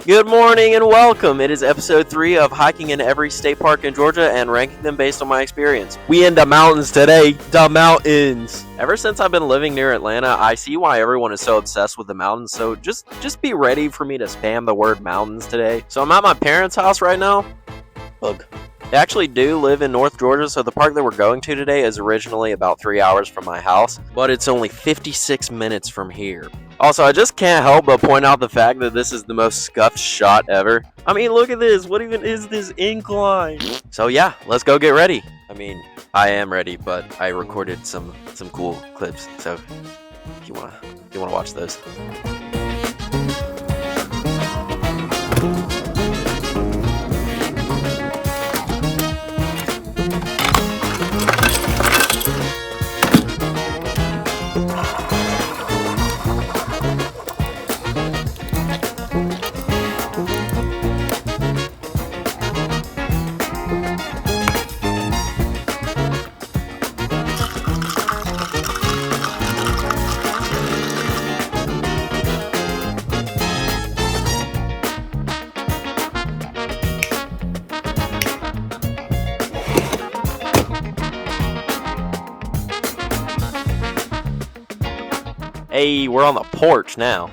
Good morning and welcome. It is episode 3 of hiking in every state park in Georgia and ranking them based on my experience. We in the mountains today. The mountains. Ever since I've been living near Atlanta, I see why everyone is so obsessed with the mountains. So just be ready for me to spam the word mountains today. So I'm at my parents' house right now. Ugh. They actually do live in North Georgia, so the park that we're going to today is originally about 3 hours from my house, but it's only 56 minutes from here. Also, I just can't help but point out the fact that this is the most scuffed shot ever. I mean, look at this. What even is this incline? So yeah, let's go get ready. I mean, I am ready, but I recorded some cool clips. So if you wanna watch those. Hey, we're on the porch now.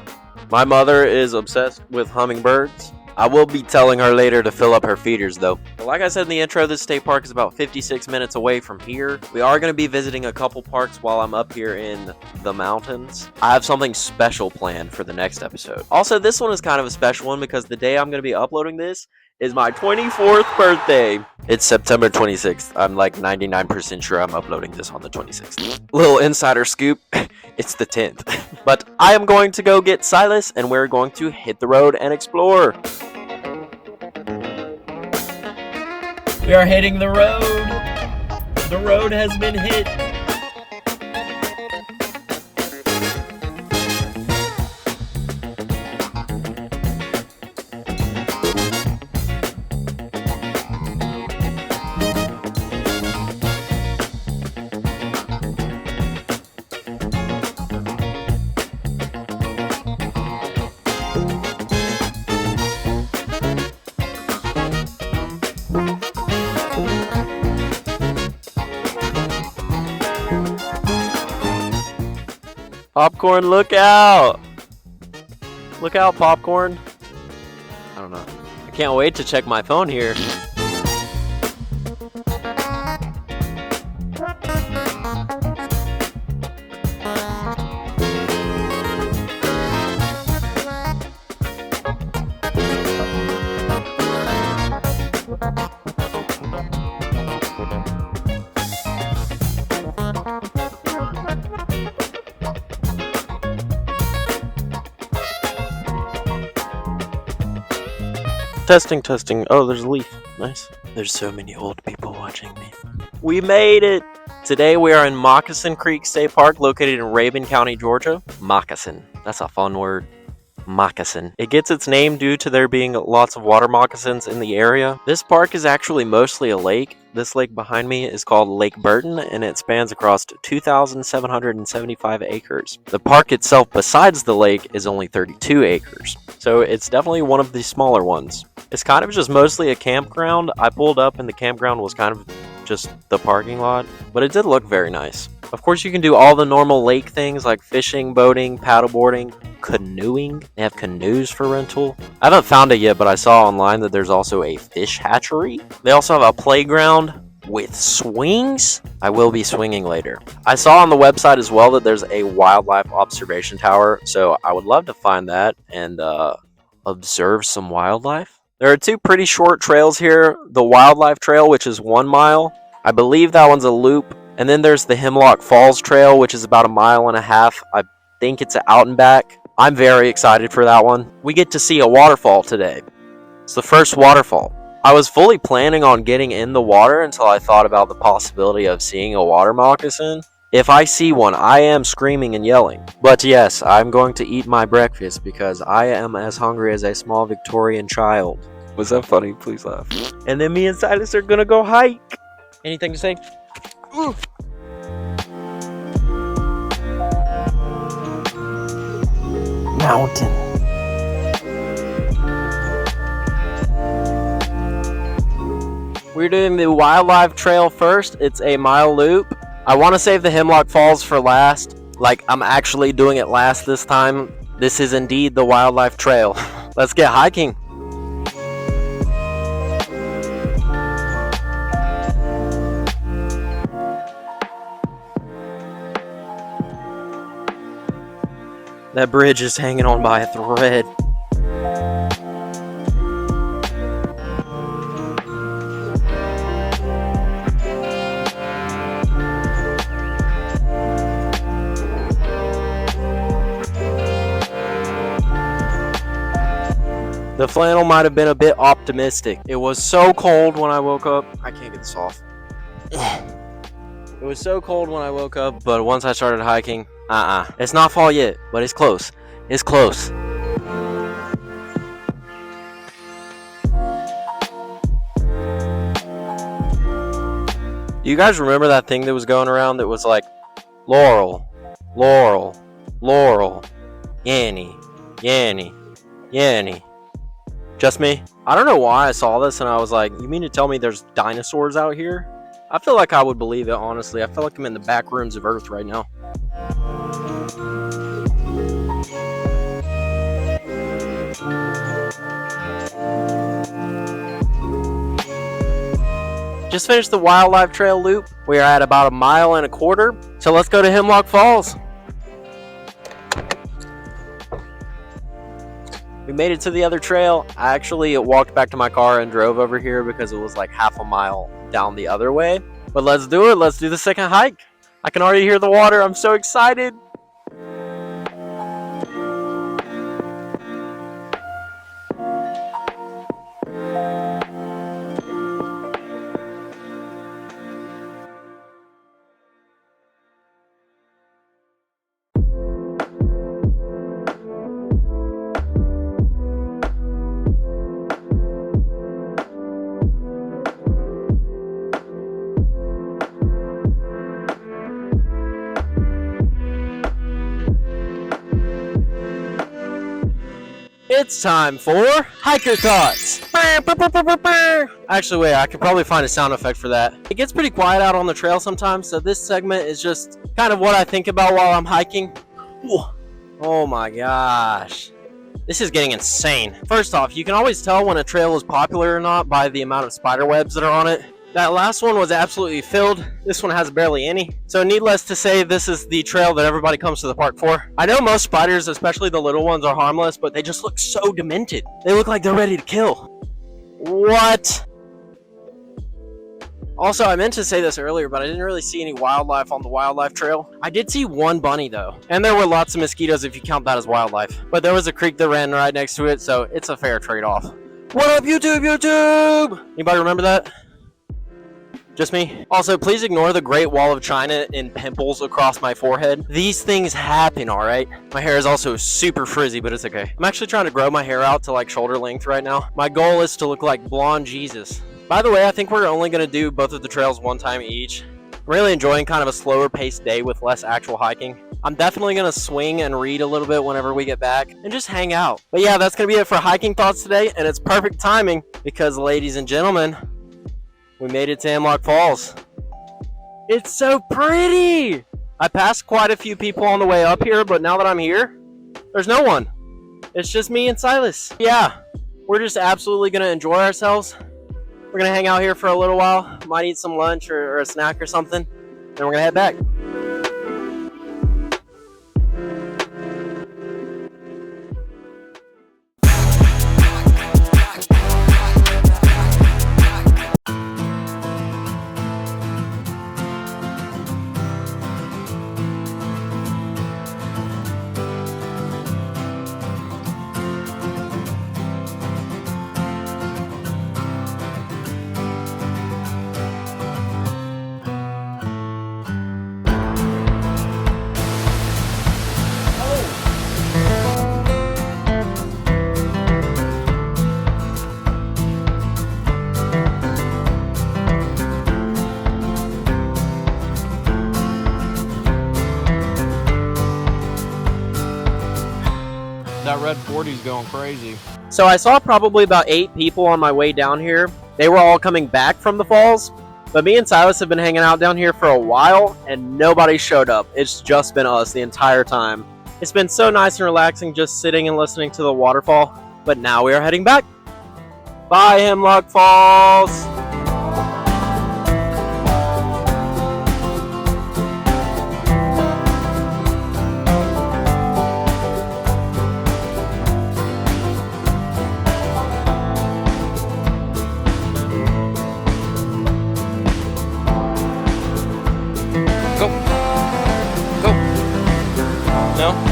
My mother is obsessed with hummingbirds. I will be telling her later to fill up her feeders though. But like I said in the intro, this state park is about 56 minutes away from here. We are going to be visiting a couple parks while I'm up here in the mountains. I have something special planned for the next episode. Also, this one is kind of a special one because the day I'm going to be uploading this is my 24th birthday. It's September 26th. I'm like 99% sure I'm uploading this on the 26th. Little insider scoop, it's the 10th. But I am going to go get Silas and we're going to hit the road and explore. We are hitting the road. The road has been hit. Popcorn, look out! Look out, Popcorn. I don't know. I can't wait to check my phone here. Testing. Oh, there's a leaf. Nice. There's so many old people watching me. We made it! Today we are in Moccasin Creek State Park, located in Rabun County, Georgia. Moccasin. That's a fun word. Moccasin. It gets its name due to there being lots of water moccasins in the area. This park is actually mostly a lake. This lake behind me is called Lake Burton, and it spans across 2,775 acres. The park itself besides the lake is only 32 acres, so it's definitely one of the smaller ones. It's kind of just mostly a campground. I pulled up and the campground was kind of just the parking lot, but it did look very nice. Of course, you can do all the normal lake things like fishing, boating, paddleboarding, canoeing. They have canoes for rental. I haven't found it yet, but I saw online that there's also a fish hatchery. They also have a playground with swings. I will be swinging later. I saw on the website as well that there's a wildlife observation tower, so I would love to find that and observe some wildlife. There are two pretty short trails here. The wildlife trail, which is 1 mile. I believe that one's a loop. And then there's the Hemlock Falls Trail, which is about 1.5 miles. I think it's an out and back. I'm very excited for that one. We get to see a waterfall today. It's the first waterfall. I was fully planning on getting in the water until I thought about the possibility of seeing a water moccasin. If I see one, I am screaming and yelling. But yes, I'm going to eat my breakfast because I am as hungry as a small Victorian child. Was that funny? Please laugh. And then me and Silas are gonna go hike. Anything to say? Ooh. Mountain. We're doing the wildlife trail first. It's a mile loop. I want to save the Hemlock Falls for last. Like, I'm actually doing it last this time. This is indeed the wildlife trail. Let's get hiking. That bridge is hanging on by a thread. The flannel might have been a bit optimistic. It was so cold when I woke up. I can't get this off. It was so cold when I woke up, but once I started hiking, it's not fall yet, but it's close. It's close. Do you guys remember that thing that was going around that was like, Laurel, Laurel, Laurel, Yanny, Yanny, Yanny? Just me? I don't know why I saw this and I was like, you mean to tell me there's dinosaurs out here? I feel like I would believe it, honestly. I feel like I'm in the back rooms of Earth right now. Just finished the wildlife trail loop. We are at about 1.25 miles. So let's go to Hemlock Falls. We made it to the other trail. I actually walked back to my car and drove over here because it was like 1/2 mile down the other way. But let's do it. Let's do the second hike. I can already hear the water. I'm so excited. It's time for Hiker Thoughts. Actually, wait, I could probably find a sound effect for that. It gets pretty quiet out on the trail sometimes, so this segment is just kind of what I think about while I'm hiking. Oh my gosh. This is getting insane. First off, you can always tell when a trail is popular or not by the amount of spider webs that are on it. That last one was absolutely filled. This one has barely any. So needless to say, this is the trail that everybody comes to the park for. I know most spiders, especially the little ones, are harmless, but they just look so demented. They look like they're ready to kill. What? Also, I meant to say this earlier, but I didn't really see any wildlife on the wildlife trail. I did see one bunny though, and there were lots of mosquitoes if you count that as wildlife. But there was a creek that ran right next to it, so it's a fair trade-off. What up, YouTube? Anybody remember that? Just me? Also, please ignore the Great Wall of China and pimples across my forehead. These things happen, alright? My hair is also super frizzy, but it's okay. I'm actually trying to grow my hair out to like shoulder length right now. My goal is to look like blonde Jesus. By the way, I think we're only going to do both of the trails one time each. I'm really enjoying kind of a slower paced day with less actual hiking. I'm definitely going to swing and read a little bit whenever we get back and just hang out. But yeah, that's going to be it for Hiking Thoughts today, and it's perfect timing because, ladies and gentlemen, we made it to Hemlock Falls. It's so pretty! I passed quite a few people on the way up here, but now that I'm here, there's no one. It's just me and Silas. Yeah, we're just absolutely going to enjoy ourselves. We're going to hang out here for a little while. Might eat some lunch or a snack or something. Then we're going to head back. That red 40's going crazy. So I saw probably about 8 people on my way down here, They were all coming back from the falls, but me and Silas have been hanging out down here for a while, and nobody showed up. It's just been us the entire time. It's been so nice and relaxing just sitting and listening to the waterfall, but now we are heading back. Bye, Hemlock Falls! Go. Go. No?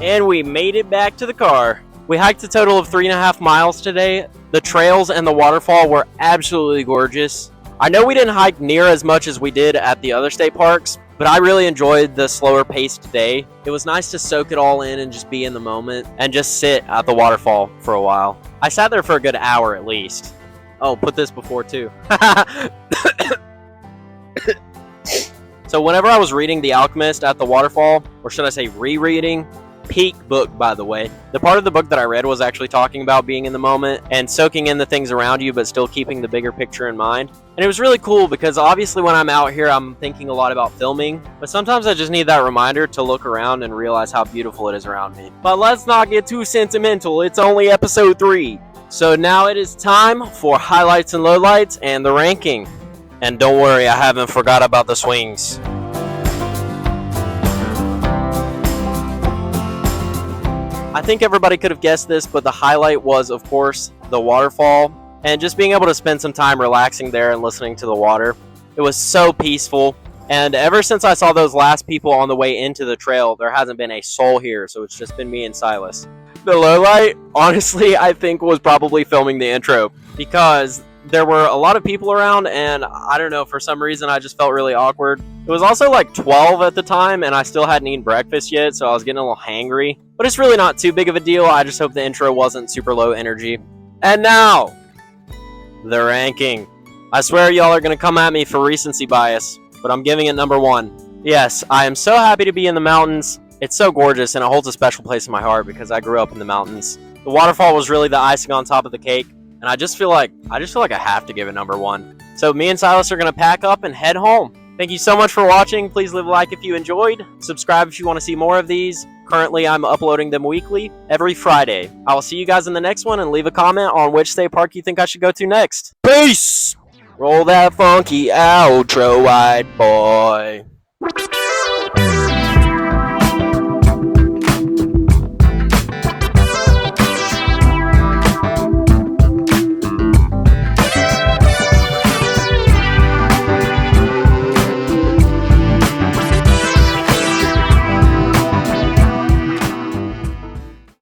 And we made it back to the car. We hiked a total of 3.5 miles today. The trails and the waterfall were absolutely gorgeous. I know we didn't hike near as much as we did at the other state parks, but I really enjoyed the slower pace today. It was nice to soak it all in and just be in the moment and just sit at the waterfall for a while. I sat there for a good hour at least. Oh, put this before too. So whenever I was reading The Alchemist at the waterfall, or should I say rereading, peak book, by the way. The part of the book that I read was actually talking about being in the moment and soaking in the things around you, but still keeping the bigger picture in mind. And it was really cool because obviously when I'm out here, I'm thinking a lot about filming, but sometimes I just need that reminder to look around and realize how beautiful it is around me. But let's not get too sentimental. It's only episode 3. So now it is time for highlights and lowlights and the ranking. And don't worry, I haven't forgot about the swings. I think everybody could have guessed this, but the highlight was, of course, the waterfall and just being able to spend some time relaxing there and listening to the water. It was so peaceful, and ever since I saw those last people on the way into the trail, there hasn't been a soul here, so it's just been me and Silas. The low light, honestly, I think was probably filming the intro, because there were a lot of people around, and I don't know, for some reason I just felt really awkward. It was also like 12 at the time, and I still hadn't eaten breakfast yet, so I was getting a little hangry. But it's really not too big of a deal. I just hope the intro wasn't super low energy. And now, the ranking. I swear y'all are going to come at me for recency bias, but I'm giving it number 1. Yes, I am so happy to be in the mountains. It's so gorgeous, and it holds a special place in my heart because I grew up in the mountains. The waterfall was really the icing on top of the cake, and I just feel like I have to give it number 1. So me and Silas are going to pack up and head home. Thank you so much for watching. Please leave a like if you enjoyed. Subscribe if you want to see more of these. Currently, I'm uploading them weekly, every Friday. I will see you guys in the next one, and leave a comment on which state park you think I should go to next. Peace! Roll that funky outro, white boy.